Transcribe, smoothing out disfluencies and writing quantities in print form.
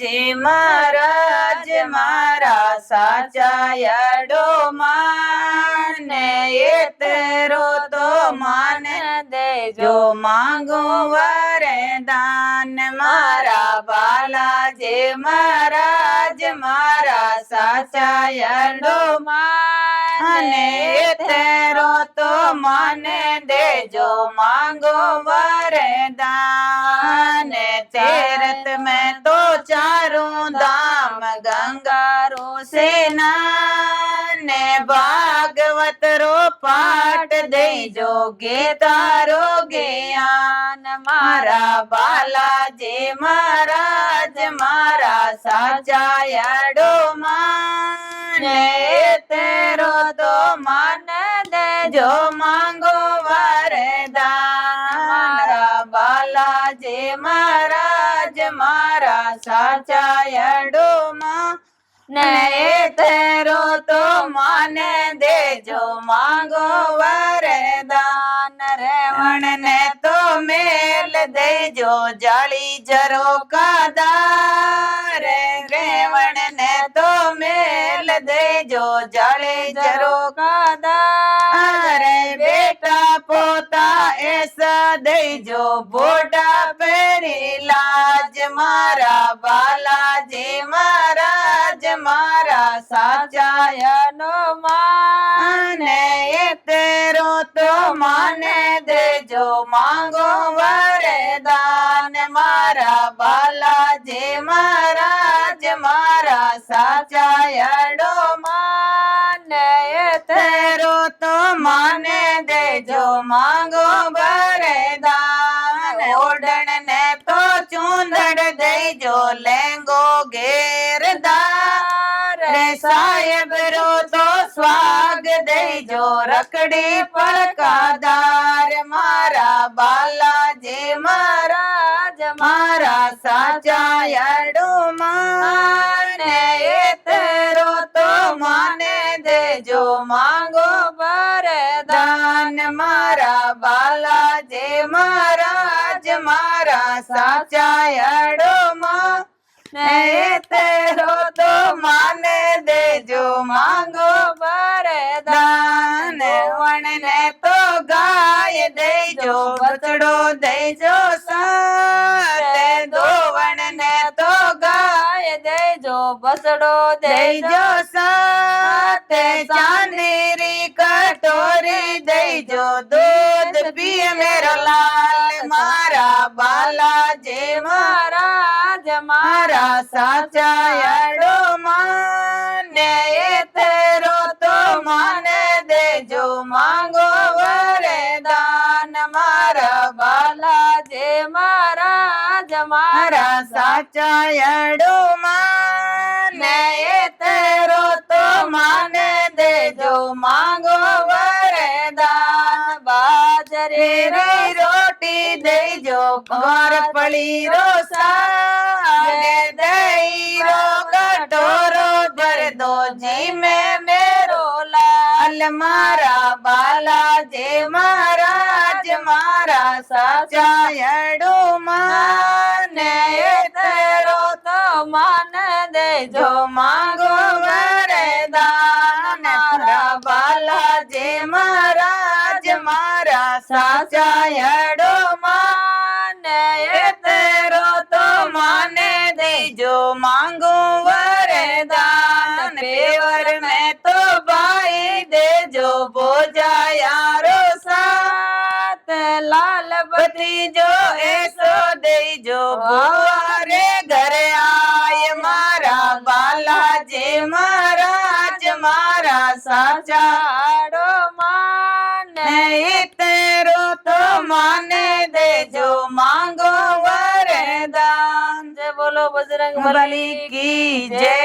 જે મહારાજ મારા સાચા યાડો માને એ તેરો તો માને દેજો માંગો વરદાન મારા બાલાજી મહારાજ મારા સાચા યાડો માને એ તેરો તો માને દેજો માંગો वरदान तीर्थ में तो चारों धाम गंगारो से ने भागवत रो पाठ दे जो गीतारो ज्ञान मारा बालाजी महाराज मारा साचा याडो माने तेरो तो मान दे जो मांगो वरदान बालाजी महाराज मारा साचा याडो माने तेरो तो माने देजो मांगो वरदान रेवण ने तो मेल देजो जाली जरो का दार रेवण ने तो मेल देजो जाली जरो का दार बेटा पोता ऐसा देजो बोटा पेरी लाज मारा बालाजी महाराज मारा साचा याडो माने तेरो तो माने देजो मांगो वरदान मारा बालाजी महाराज मारा साचा याडो माने तेरो तो माने देजो मांगो वरदान ओढ़न ने तो चूंदड़ देजो लेंगो घेरदार रे साहेब रो तो स्वाग देजो रकड़ी पड़कादार मारा बालाजी महाराज मारा साचा याडो माने तेरो तो माने देजो मांगो वरदान मारा बालाजी महाराज मारा साचा याडो माने तेरो तो माने देजो मांगो वरदान वण ने तो गाय देजो बछड़ो देजो साथ दो वण ने तो गाय देजो बछड़ो देजो साथ चांदीरी कटोरी देजो दूध पिए मेरो लाल मारा बालाजी महाराज मारा साचा याडो माने तेरो तो माने देजो मांगो वरदान मारा बालाजी महाराज मारा साचा याडो माने तेरो तो माने देजो मांगो वरदान बाजरे री रोटी देजो और पड़ी रो साग दही रो कटोरो भर दो जी में मेरो लाल मारा बालाजी महाराज मारा साचा याडो माने तेरो तो मान देजो मांगो वरदान मारा बालाजी महाराज मारा साचा याडो माने तेरो तो माने देजो मांगो वरदान पेवर में तो बाई देजो बोजा यारो साथ लाल बत्ती जो ऐसो देजो बुआरे घर आय मारा बालाजी महाराज मारा साचा याडो माने तेरो तो माने देजो मांगो वरदान। जय बोलो बजरंग बली की जय।